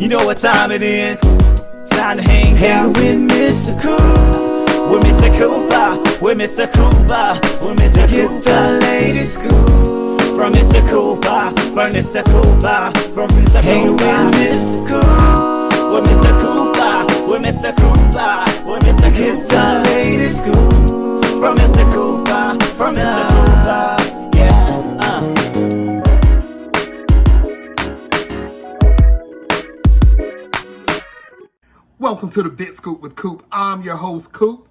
You know what time it is? It's time to hang out with Mr. Coop. With Mr. Cooper, with Mr. Cooper, with Mr. Cooper. Get the latest scoop from Mr. Cooper, from Mr. Cooper, from Mr. Cooper. Hang with Mr. Coop, with Mr. Cooper, with Mr. Cooper, with Mr. Cooper. Get the latest scoop from Mr. Cooper, from Mr. Cooper. Yeah. Welcome to the Big Scoop with Coop. I'm your host, Coop.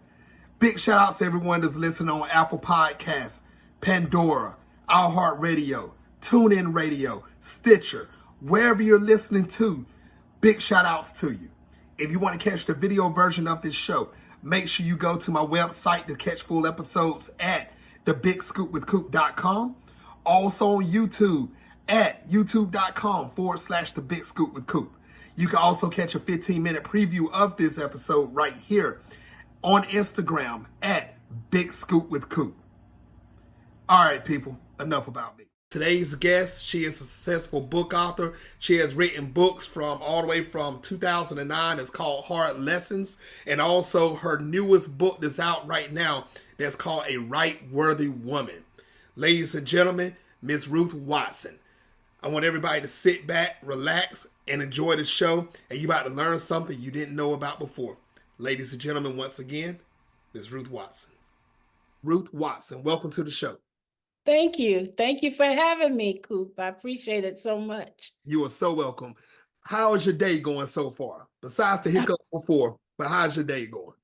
Big shout outs to everyone that's listening on Apple Podcasts, Pandora, iHeartRadio, TuneIn Radio, Stitcher, wherever you're listening to. Big shout outs to you. If you want to catch the video version of this show, make sure you go to my website to catch full episodes at thebigscoopwithcoop.com. Also on YouTube at youtube.com/thebigscoopwithcoop. You can also catch a 15-minute preview of this episode right here on Instagram at Big Scoop with Coop. All right, people, enough about me. Today's guest, she is a successful book author. She has written books from all the way from 2009. It's called Hard Lessons. And also her newest book that's out right now that's called A Right Worthy Woman. Ladies and gentlemen, Miss Ruth Watson. I want everybody to sit back, relax, and enjoy the show. And you're about to learn something you didn't know about before. Ladies and gentlemen, once again, Ms. Ruth Watson. Ruth Watson, welcome to the show. Thank you. Thank you for having me, Coop. I appreciate it so much. You are so welcome. How is your day going so far? Besides the hiccups before, but how's your day going?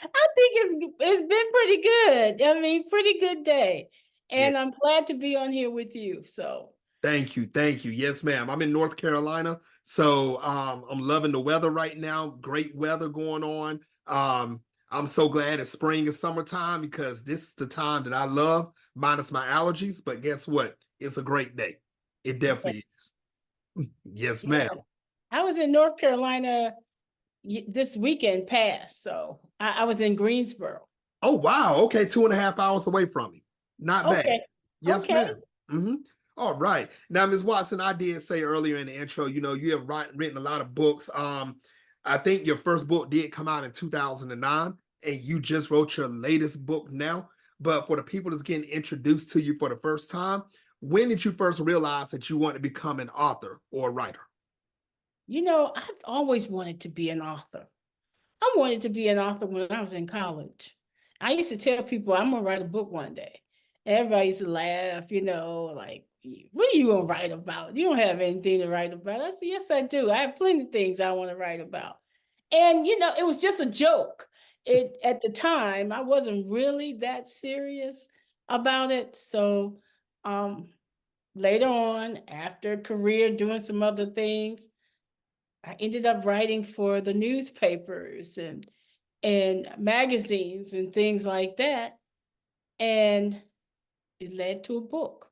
I think it's been pretty good. I mean, pretty good day. And yeah. I'm glad to be on here with you. So Thank you. Thank you. Yes, ma'am. I'm in North Carolina. So I'm loving the weather right now. Great weather going on. I'm so glad it's spring and summertime because this is the time that I love, minus my allergies. But guess what? It's a great day. It definitely is. Yes, ma'am. Yeah. I was in North Carolina this weekend past. So I was in Greensboro. Oh, wow. Okay. 2.5 hours away from me. Not bad. Yes, ma'am. Mm-hmm. All right. Now, Ms. Watson, I did say earlier in the intro, you have written a lot of books. I think your first book did come out in 2009, and you just wrote your latest book now. But for the people that's getting introduced to you for the first time, when did you first realize that you want to become an author or a writer? I've always wanted to be an author. I wanted to be an author when I was in college. I used to tell people I'm going to write a book one day. Everybody used to laugh, like, what are you going to write about? You don't have anything to write about. I said, yes, I do. I have plenty of things I want to write about. And, it was just a joke. At the time, I wasn't really that serious about it. So later on, after a career doing some other things, I ended up writing for the newspapers and magazines and things like that. And it led to a book.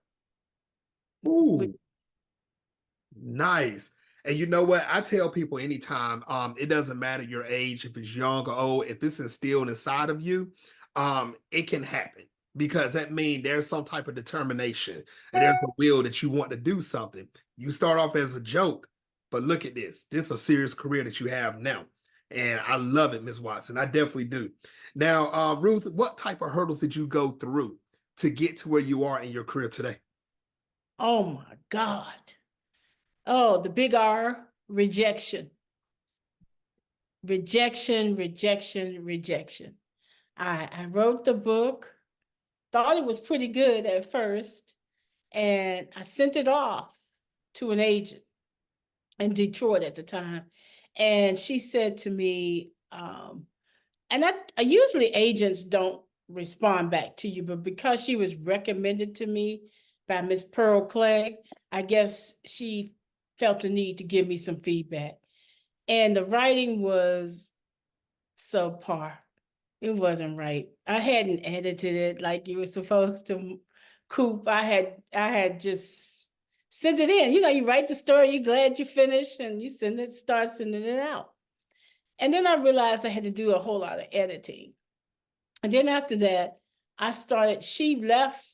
Ooh, nice. And you know what? I tell people anytime, it doesn't matter your age, if it's young or old, if it's instilled inside of you, it can happen because that means there's some type of determination and there's a will that you want to do something. You start off as a joke, but look at this. This is a serious career that you have now. And I love it, Ms. Watson. I definitely do. Now, Ruth, what type of hurdles did you go through to get to where you are in your career today? Oh my God. Oh, the big R, rejection. Rejection. I wrote the book, thought it was pretty good at first, and I sent it off to an agent in Detroit at the time. And she said to me, and I usually agents don't respond back to you, but because she was recommended to me by Miss Pearl Clegg, I guess she felt the need to give me some feedback. And the writing was subpar. It wasn't right. I hadn't edited it like you were supposed to, Coop. I had just sent it in. You write the story, you're glad you finished, and you start sending it out. And then I realized I had to do a whole lot of editing. And then after that, she left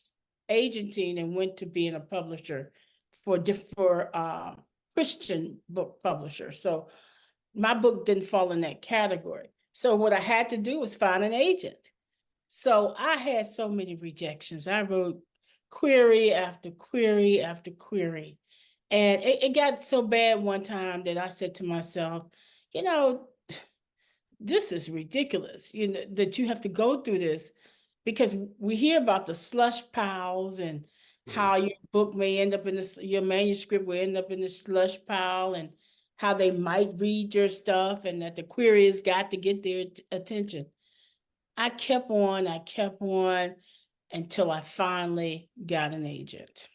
agenting and went to being a publisher for Christian book publisher. So my book didn't fall in that category. So what I had to do was find an agent. So I had so many rejections. I wrote query after query after query. And it got so bad one time that I said to myself, you know, this is ridiculous, you know, that you have to go through this, because we hear about the slush piles and how your book may end up in this, your manuscript will end up in the slush pile, and how they might read your stuff, and that the queries got to get their attention. I kept on until I finally got an agent.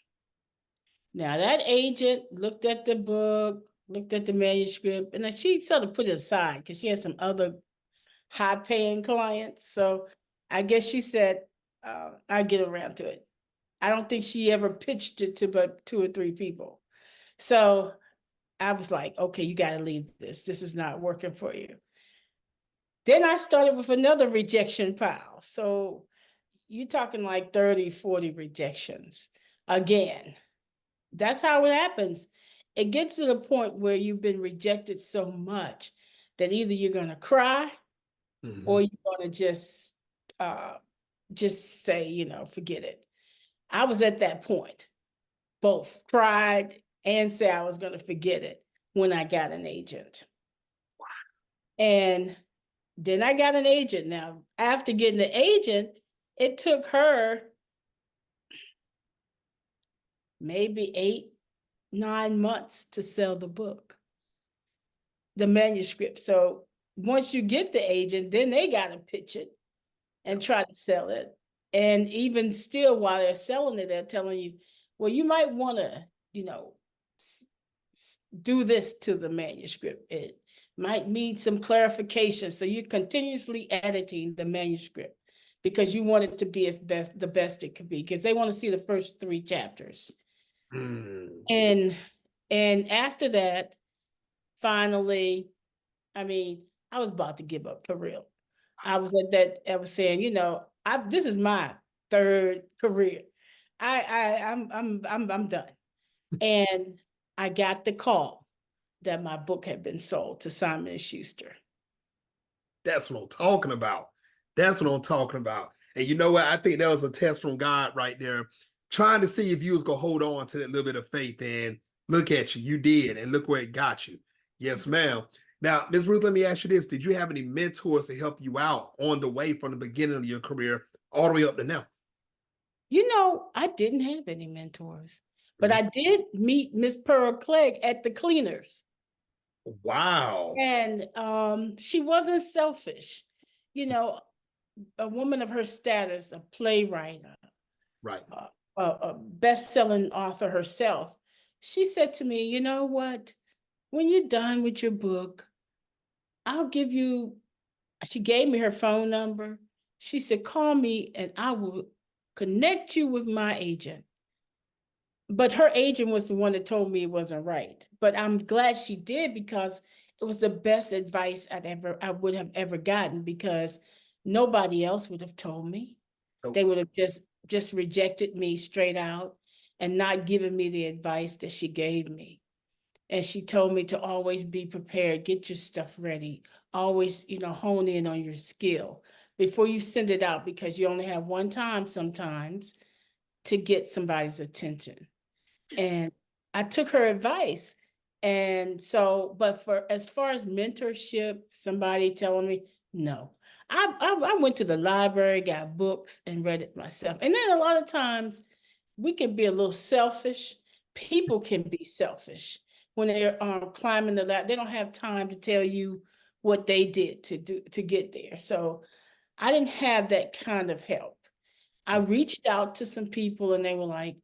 Now that agent looked at the book, looked at the manuscript, and then she sort of put it aside because she had some other high-paying clients. So I guess she said, I'll get around to it. I don't think she ever pitched it to but 2 or 3 people. So I was like, okay, you got to leave this. This is not working for you. Then I started with another rejection pile. So you're talking like 30, 40 rejections again. That's how it happens. It gets to the point where you've been rejected so much that either you're going to cry or you're going to just say, you know, forget it. I was at that point, both cried and say I was going to forget it when I got an agent. Wow. And then I got an agent. Now, after getting the agent, it took her maybe 8, 9 months to sell the book, the manuscript. So once you get the agent, then they got to pitch it and try to sell it. And even still, while they're selling it, they're telling you, well, you might want to, you know, do this to the manuscript. It might need some clarification. So you're continuously editing the manuscript because you want it to be the best it could be, because they want to see the first 3 chapters. And after that, finally, I mean, I was about to give up for real. I was saying, you know, this is my 3rd career. I'm done. And I got the call that my book had been sold to Simon and Schuster. That's what I'm talking about. That's what I'm talking about. And you know what? I think that was a test from God right there, trying to see if you was going to hold on to that little bit of faith. And look at you. You did. And look where it got you. Yes, ma'am. Now, Ms. Ruth, let me ask you this. Did you have any mentors to help you out on the way from the beginning of your career all the way up to now? You know, I didn't have any mentors, but I did meet Miss Pearl Clegg at the Cleaners. Wow. And she wasn't selfish. You know, a woman of her status, a playwright, right, a best-selling author herself, she said to me, you know what? When you're done with your book, I'll give you, she gave me her phone number. She said, call me and I will connect you with my agent. But her agent was the one that told me it wasn't right. But I'm glad she did, because it was the best advice I would have ever gotten, because nobody else would have told me. Nope. They would have just rejected me straight out and not given me the advice that she gave me. And she told me to always be prepared, get your stuff ready, always, you know, hone in on your skill before you send it out, because you only have one time sometimes to get somebody's attention. And I took her advice. And so, but as far as mentorship, somebody telling me, no. I went to the library, got books, and read it myself. And then a lot of times we can be a little selfish. People can be selfish when they're climbing the ladder. They don't have time to tell you what they did to get there. So I didn't have that kind of help. I reached out to some people and they were like,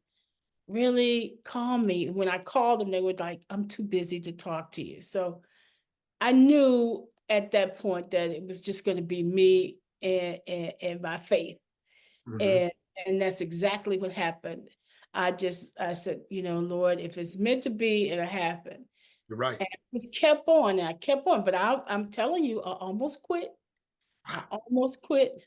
really, call me. When I called them, they were like, I'm too busy to talk to you. So I knew at that point that it was just going to be me and my faith. And that's exactly what happened. I said, you know, Lord, if it's meant to be, it'll happen. You're right. And I just kept on, and I kept on. But I'm telling you, I almost quit. I almost quit.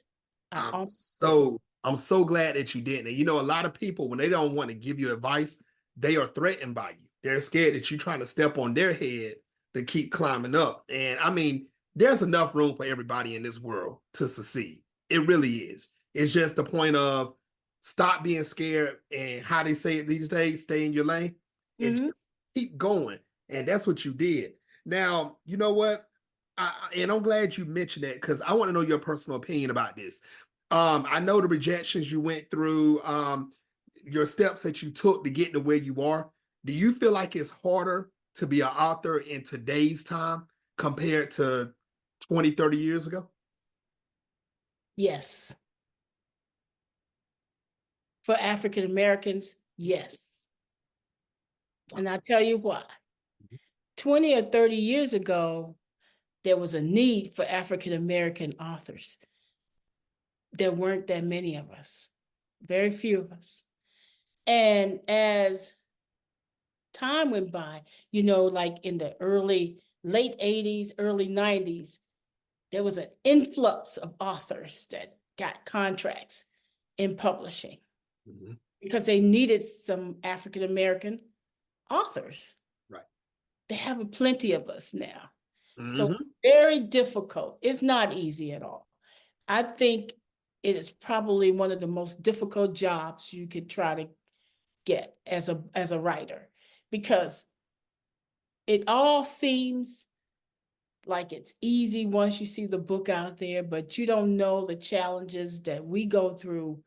I'm so glad that you didn't. And you know, a lot of people, when they don't want to give you advice, they are threatened by you. They're scared that you're trying to step on their head to keep climbing up. And I mean, there's enough room for everybody in this world to succeed. It really is. It's just the point of stop being scared, and how they say it these days, stay in your lane and Mhm. just keep going. And that's what you did. Now, you know what? And I'm glad you mentioned that, because I want to know your personal opinion about this. I know the rejections you went through, your steps that you took to get to where you are. Do you feel like it's harder to be an author in today's time compared to 20, 30 years ago? Yes. For African Americans, yes. And I'll tell you why. 20 or 30 years ago, there was a need for African American authors. There weren't that many of us, very few of us. And as time went by, like in the late 80s, early 90s, there was an influx of authors that got contracts in publishing because they needed some African American authors. Right. They have plenty of us now. So Mm-hmm. very difficult. It's not easy at all. I think it is probably one of the most difficult jobs you could try to get as a writer, because it all seems like it's easy once you see the book out there, but you don't know the challenges that we go through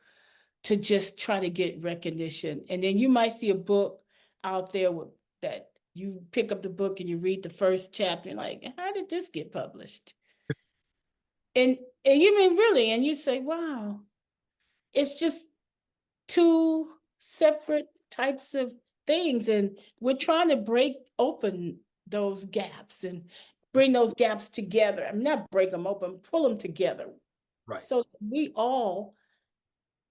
to just try to get recognition. And then you might see a book out there that you pick up the book and you read the first chapter and like, how did this get published? And you mean really, and you say, wow, it's just two separate types of things. And we're trying to break open those gaps and bring those gaps together. I mean, not break them open, pull them together. Right. So we all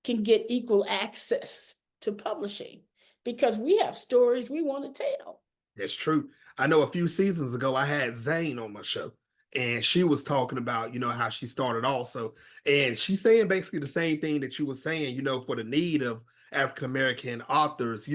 can get equal access to publishing, because we have stories we want to tell. That's true. I know a few seasons ago, I had Zane on my show, and she was talking about, how she started also. And she's saying basically the same thing that you were saying, for the need of African-American authors,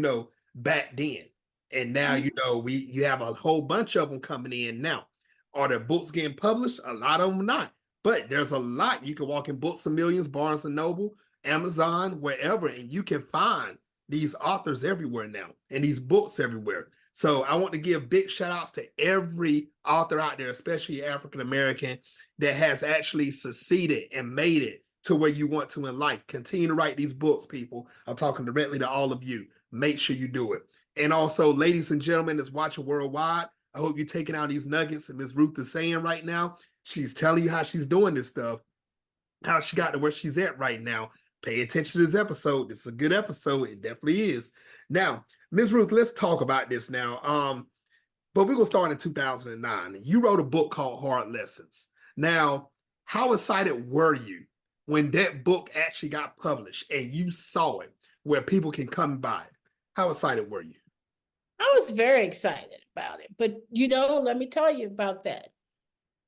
back then. And now, you have a whole bunch of them coming in now. Are their books getting published? A lot of them not. But there's a lot. You can walk in Books a Millions, Barnes and Noble, Amazon, wherever, and you can find these authors everywhere now and these books everywhere. So I want to give big shout outs to every author out there, especially African American, that has actually succeeded and made it to where you want to in life. Continue to write these books, people. I'm talking directly to all of you. Make sure you do it. And also, ladies and gentlemen that's watching worldwide, I hope you're taking out these nuggets that Ms. Ruth is saying right now. She's telling you how she's doing this stuff, how she got to where she's at right now. Pay attention to this episode. This is a good episode. It definitely is. Now, Ms. Ruth, let's talk about this now. But we're going to start in 2009. You wrote a book called Hard Lessons. Now, how excited were you when that book actually got published and you saw it where people can come by it? How excited were you? I was very excited about it. But, let me tell you about that.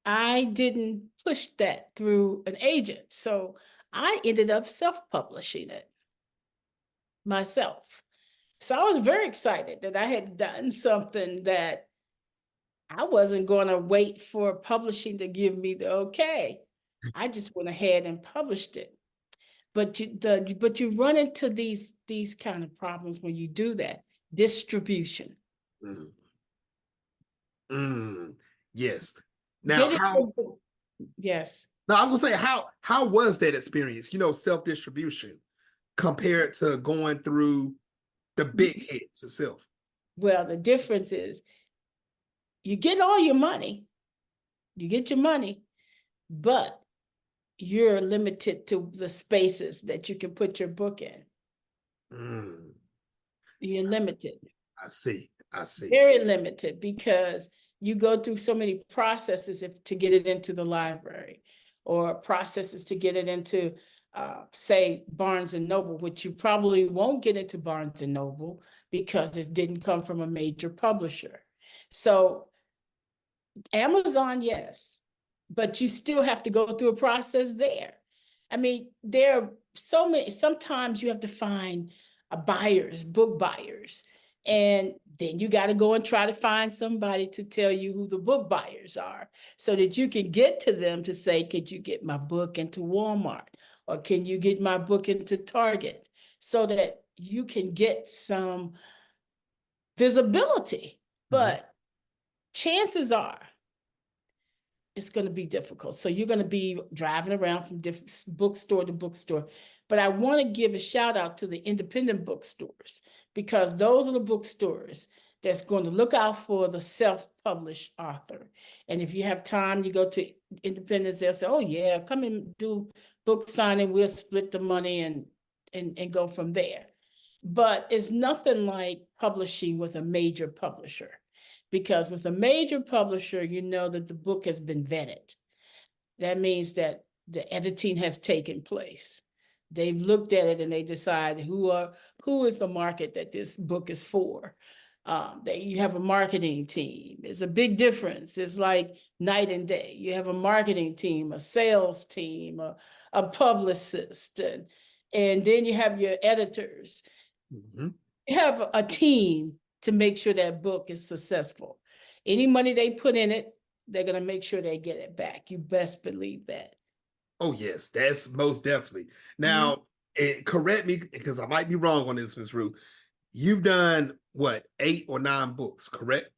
I didn't push that through an agent. So I ended up self-publishing it myself. So I was very excited that I had done something that I wasn't going to wait for publishing to give me the okay. I just went ahead and published it. But you run into these kind of problems when you do that. Distribution. Mm. Mm. Yes. Now, yes. Now I was gonna say, how was that experience? Self-distribution compared to going through the big hits itself. Well, the difference is you get all your money, but you're limited to the spaces that you can put your book in. You're limited. I see. Very limited, because you go through so many processes to get it into the library, or processes to get it into, say, Barnes and Noble, which you probably won't get into Barnes and Noble because it didn't come from a major publisher. So Amazon, yes, but you still have to go through a process there. I mean, there are so many, sometimes you have to find book buyers, And then you got to go and try to find somebody to tell you who the book buyers are so that you can get to them to say, could you get my book into Walmart? Or can you get my book into Target? So that you can get some visibility. But chances are it's going to be difficult. So you're going to be driving around from different bookstore to bookstore. But I want to give a shout out to the independent bookstores, because those are the bookstores that's going to look out for the self-published author. And if you have time, you go to independents, they'll say, oh yeah, come and do book signing, we'll split the money and go from there. But it's nothing like publishing with a major publisher, because with a major publisher, you know that the book has been vetted. That means that the editing has taken place. They've looked at it and they decide who is the market that this book is for. You have a marketing team. It's a big difference. It's like night and day. You have a marketing team, a sales team, a publicist, and then you have your editors. You have a team to make sure that book is successful. Any money they put in it, they're going to make sure they get it back. You best believe that. Oh, yes, that's most definitely. Now, correct me because I might be wrong on this, Ms. Ruth. You've done what, 8 or 9 books, correct?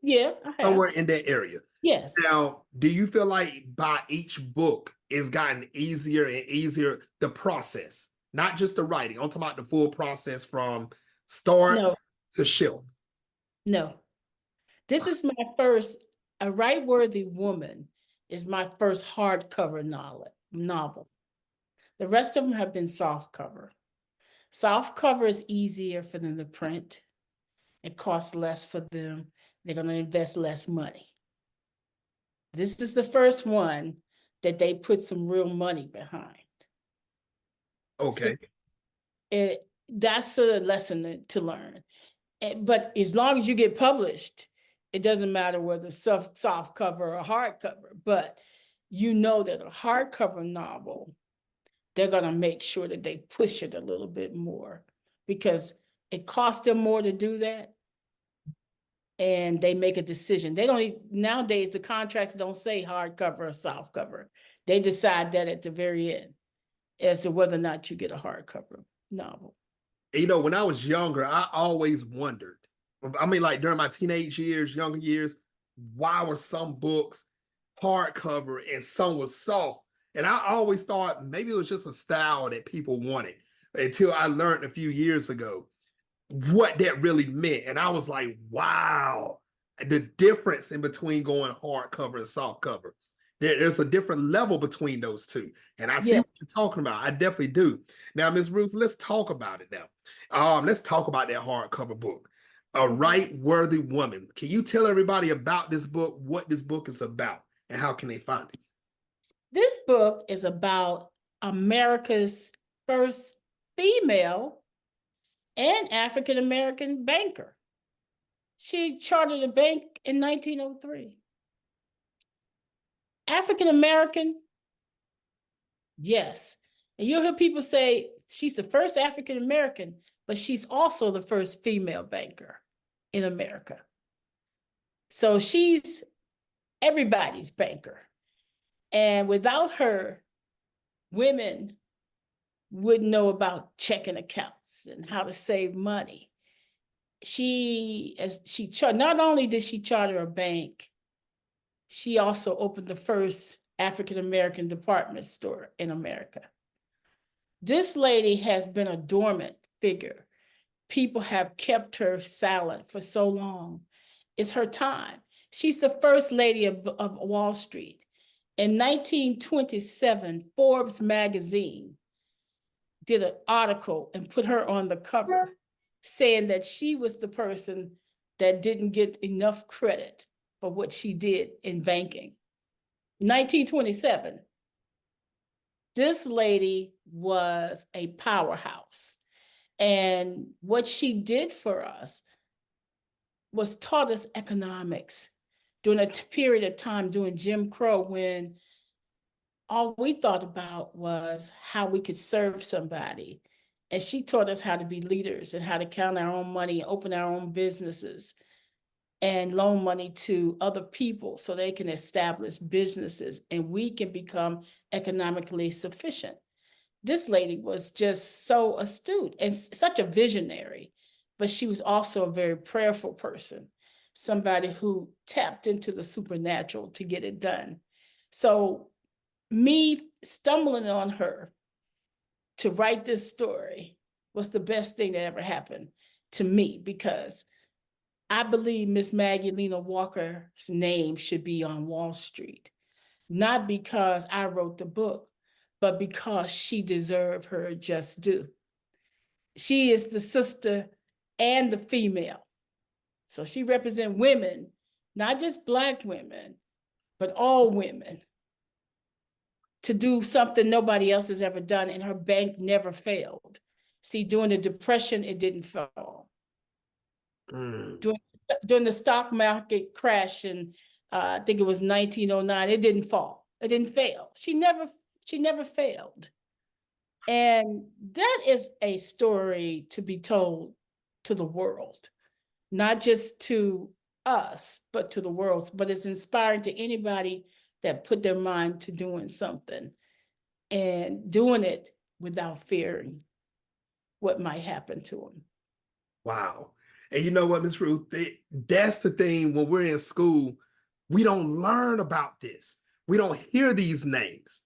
Yeah, I have. Somewhere in that area. Yes. Now, do you feel like by each book it's gotten easier and easier, the process, not just the writing? I'm talking about the full process from start to shelf. No. This is my first, A Right Worthy Woman is my first hardcover novel. The rest of them have been soft cover. Soft cover is easier for them to print. It costs less for them. They're going to invest less money. This is the first one that they put some real money behind. Okay. So that's a lesson to learn. But as long as you get published, it doesn't matter whether soft cover or hardcover. But you know that a hardcover novel, they're going to make sure that they push it a little bit more, because it costs them more to do that. And they make a decision. They don't even, nowadays, the contracts don't say hardcover or soft cover. They decide that at the very end as to whether or not you get a hardcover novel. You know, when I was younger, I always wondered, I mean, like during my teenage years, younger years, why were some books hardcover and some was soft? And I always thought maybe it was just a style that people wanted, until I learned a few years ago what that really meant. And I was like, wow, the difference in between going hardcover and soft cover. There's a different level between those two. And I see what you're talking about. I definitely do. Now, Ms. Ruth, let's talk about it now. Let's talk about that hardcover book, A Right Worthy Woman. Can you tell everybody about this book, what this book is about, and how can they find it? This book is about America's first female and African-American banker. She chartered a bank in 1903. African-American, yes. And you'll hear people say she's the first African-American, but she's also the first female banker in America. So she's everybody's banker. And without her, women wouldn't know about checking accounts and how to save money. Not only did she charter a bank, she also opened the first African-American department store in America. This lady has been a dormant figure. People have kept her silent for so long. It's her time. She's the first lady of Wall Street. In 1927, Forbes magazine did an article and put her on the cover, saying that she was the person that didn't get enough credit for what she did in banking. 1927. This lady was a powerhouse. And what she did for us was taught us economics during a period of time during Jim Crow, when all we thought about was how we could serve somebody And she taught us how to be leaders and how to count our own money, open our own businesses, and loan money to other people so they can establish businesses and we can become economically sufficient. This lady was just so astute and such a visionary, but she was also a very prayerful person, somebody who tapped into the supernatural to get it done. So me stumbling on her to write this story was the best thing that ever happened to me, because I believe Miss Maggie Lena Walker's name should be on Wall Street, not because I wrote the book, but because she deserved her just due. She is the sister and the female. So she represents women, not just Black women, but all women, to do something nobody else has ever done, and her bank never failed. See, during the Depression, it didn't fall. During the stock market crash in I think it was 1909, it didn't fall. It didn't fail. She never failed. And that is a story to be told to the world, not just to us, but to the world. But it's inspiring to anybody that put their mind to doing something and doing it without fearing what might happen to them. Wow. And you know what, Miss Ruth, that's the thing. When we're in school, we don't learn about this. We don't hear these names.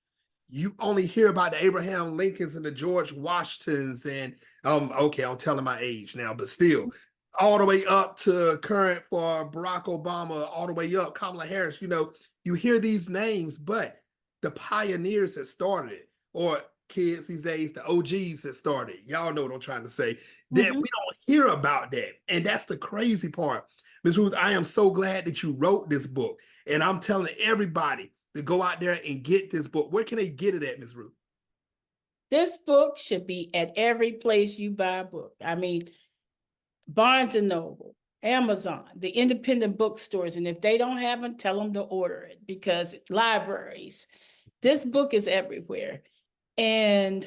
You only hear about the Abraham Lincolns and the George Washingtons and, okay, I'm telling my age now, but still, all the way up to current for Barack Obama, all the way up, Kamala Harris. You know, you hear these names, but the pioneers that started it, or kids these days, the OGs that started, y'all know what I'm trying to say, that we don't hear about that. And that's the crazy part. Ms. Ruth, I am so glad that you wrote this book. And I'm telling everybody to go out there and get this book. Where can they get it at, Ms. Ruth? This book should be at every place you buy a book. I mean, Barnes and Noble, Amazon, the independent bookstores. And if they don't have them, tell them to order it, because libraries, this book is everywhere. And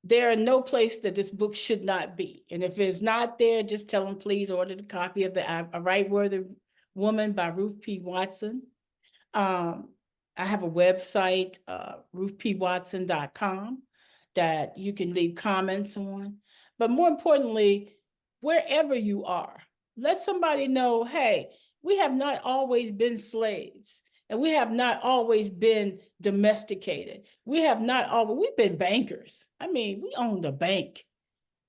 there are no place that this book should not be. And if it's not there, just tell them, please order the copy of A Right Worthy Woman by Ruth P. Watson. I have a website, ruthpwatson.com, that you can leave comments on. But more importantly, wherever you are, let somebody know, hey, we have not always been slaves, and we have not always been domesticated. We have not always, we've been bankers. I mean, we owned a bank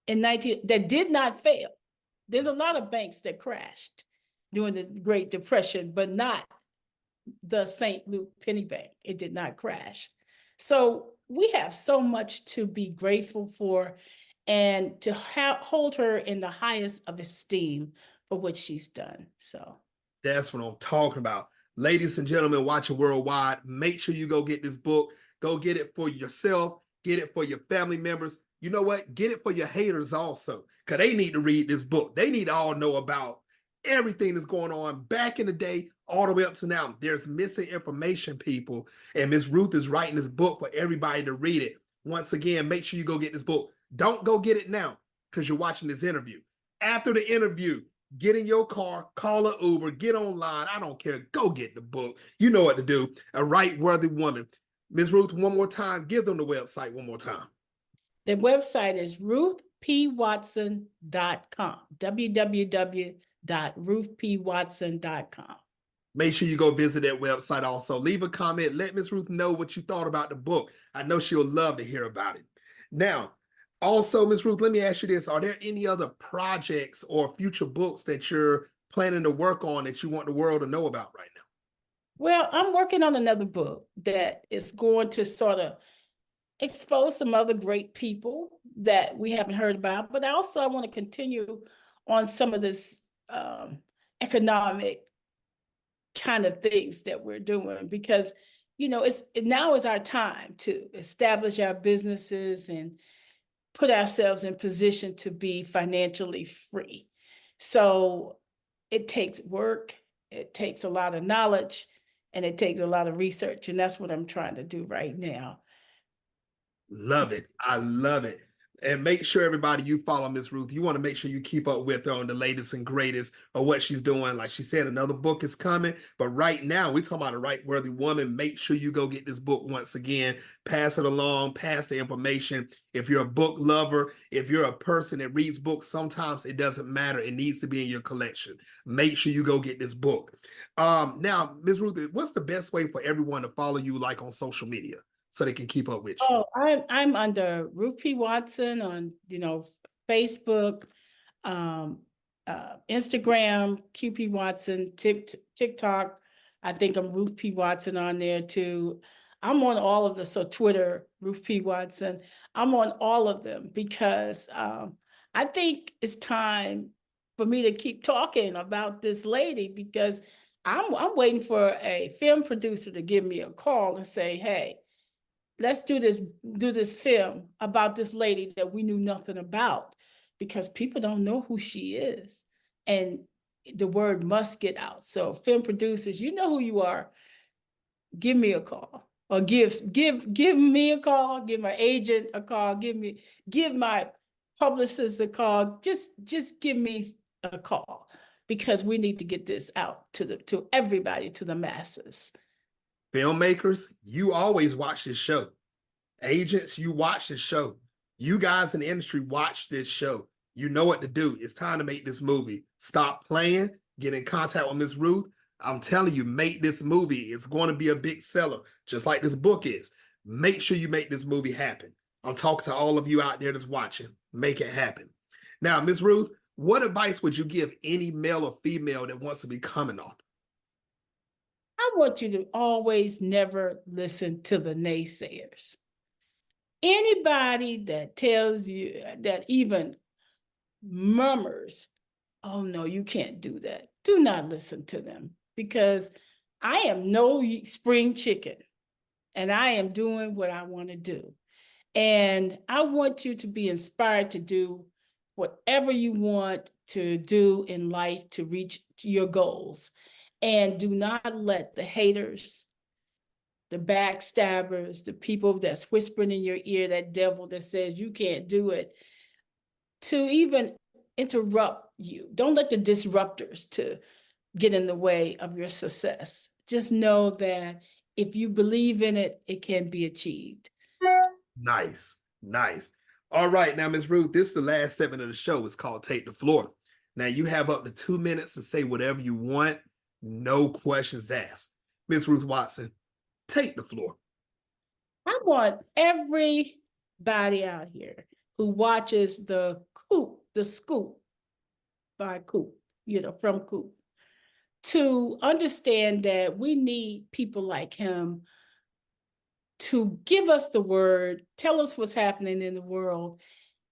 that did not fail. There's a lot of banks that crashed during the Great Depression, but not the St. Luke Penny Bank. It did not crash. So we have so much to be grateful for, and to hold her in the highest of esteem for what she's done. So that's what I'm talking about. Ladies and gentlemen watching worldwide, make sure you go get this book. Go get it for yourself. Get it for your family members. You know what? Get it for your haters also, because they need to read this book. They need to all know about everything that's going on back in the day all the way up to now. There's missing information, people. And Miss Ruth is writing this book for everybody to read it. Once again, make sure you go get this book. Don't go get it now because you're watching this interview. After the interview, get in your car, call an Uber, get online. I don't care. Go get the book. You know what to do. A Right Worthy Woman. Ms. Ruth, one more time, give them the website one more time. The website is ruthpwatson.com, www.ruthpwatson.com. Make sure you go visit that website also. Leave a comment. Let Ms. Ruth know what you thought about the book. I know she'll love to hear about it. Now, also, Ms. Ruth, let me ask you this. Are there any other projects or future books that you're planning to work on that you want the world to know about right now? Well, I'm working on another book that is going to sort of expose some other great people that we haven't heard about, but also I want to continue on some of this economic kind of things that we're doing, because, you know, now is our time to establish our businesses and put ourselves in position to be financially free. So it takes work, it takes a lot of knowledge, and it takes a lot of research. And that's what I'm trying to do right now. Love it. I love it. And make sure everybody you follow Miss Ruth, you want to make sure you keep up with her on the latest and greatest of what she's doing. Like she said, another book is coming. But right now, we're talking about a right worthy woman. Make sure you go get this book once again. Pass it along, pass the information. If you're a book lover, if you're a person that reads books, sometimes it doesn't matter. It needs to be in your collection. Make sure you go get this book. Now, Ms. Ruth, what's the best way for everyone to follow you like on social media so they can keep up with you? Oh, I'm under Ruth P. Watson on, Facebook, Instagram, QP Watson, TikTok. I think I'm Ruth P. Watson on there too. I'm on all of the, so Twitter, Ruth P. Watson. I'm on all of them because I think it's time for me to keep talking about this lady because I'm waiting for a film producer to give me a call and say, hey, let's do this film about this lady that we knew nothing about because people don't know who she is. And the word must get out. So film producers, you know who you are. Give me a call or give me a call, give my agent a call, give my publicist a call. Just give me a call because we need to get this out to everybody, to the masses. Filmmakers, you always watch this show. Agents, you watch this show. You guys in the industry watch this show. You know what to do. It's time to make this movie. Stop playing. Get in contact with Miss Ruth. I'm telling you, make this movie. It's going to be a big seller, just like this book is. Make sure you make this movie happen. I'm talking to all of you out there that's watching. Make it happen. Now, Miss Ruth, what advice would you give any male or female that wants to become an author? I want you to always never listen to the naysayers. Anybody that tells you, that even murmurs, oh no, you can't do that. Do not listen to them because I am no spring chicken and I am doing what I want to do. And I want you to be inspired to do whatever you want to do in life to reach your goals. And do not let the haters, the backstabbers, the people that's whispering in your ear, that devil that says you can't do it, to even interrupt you. Don't let the disruptors to get in the way of your success. Just know that if you believe in it, it can be achieved. Nice, nice. All right, now, Ms. Ruth, this is the last segment of the show. It's called Take the Floor. Now, you have up to 2 minutes to say whatever you want. No questions asked. Ms. Ruth Watson, take the floor. I want everybody out here who watches the Scoop by Coop, from Coop, to understand that we need people like him to give us the word, tell us what's happening in the world,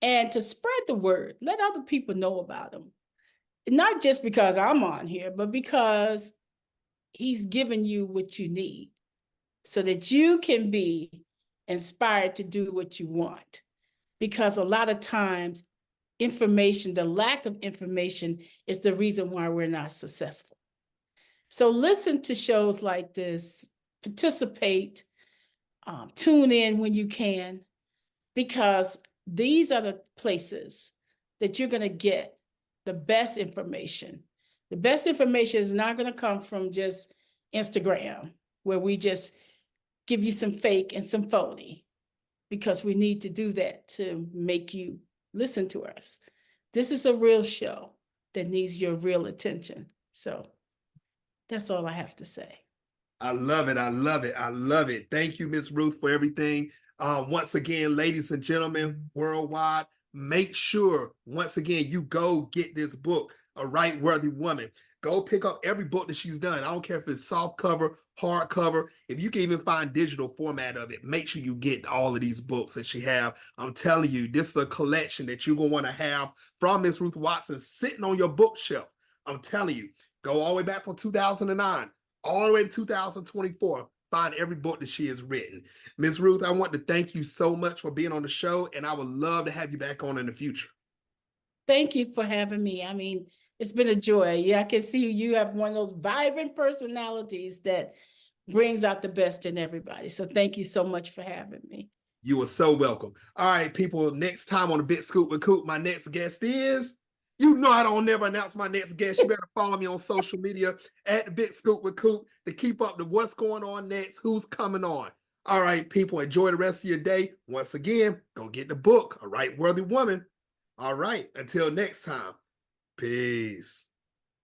and to spread the word. Let other people know about him. Not just because I'm on here, but because he's giving you what you need so that you can be inspired to do what you want. Because a lot of times, the lack of information is the reason why we're not successful. So listen to shows like this, participate, tune in when you can, because these are the places that you're going to get the best information. The best information is not going to come from just Instagram, where we just give you some fake and some phony, because we need to do that to make you listen to us. This is a real show that needs your real attention. So that's all I have to say. I love it. I love it. I love it. Thank you, Miss Ruth, for everything. Once again, ladies and gentlemen, worldwide, make sure, once again, you go get this book, A Right Worthy Woman. Go pick up every book that she's done. I don't care if it's soft cover, hard cover. If you can even find digital format of it, make sure you get all of these books that she have. I'm telling you, this is a collection that you're going to want to have from Miss Ruth Watson sitting on your bookshelf. I'm telling you, go all the way back from 2009, all the way to 2024. Find every book that she has written. Ms. Ruth, I want to thank you so much for being on the show, and I would love to have you back on in the future. Thank you for having me. I mean, it's been a joy. Yeah, I can see you have one of those vibrant personalities that brings out the best in everybody. So thank you so much for having me. You are so welcome. All right, people, next time on the Big Scoop with Coop, my next guest is, you know I don't never announce my next guest. You better follow me on social media at the Big Scoop with Coop to keep up to what's going on next, who's coming on. All right, people, enjoy the rest of your day. Once again, go get the book, A Right Worthy Woman. All right, until next time, peace.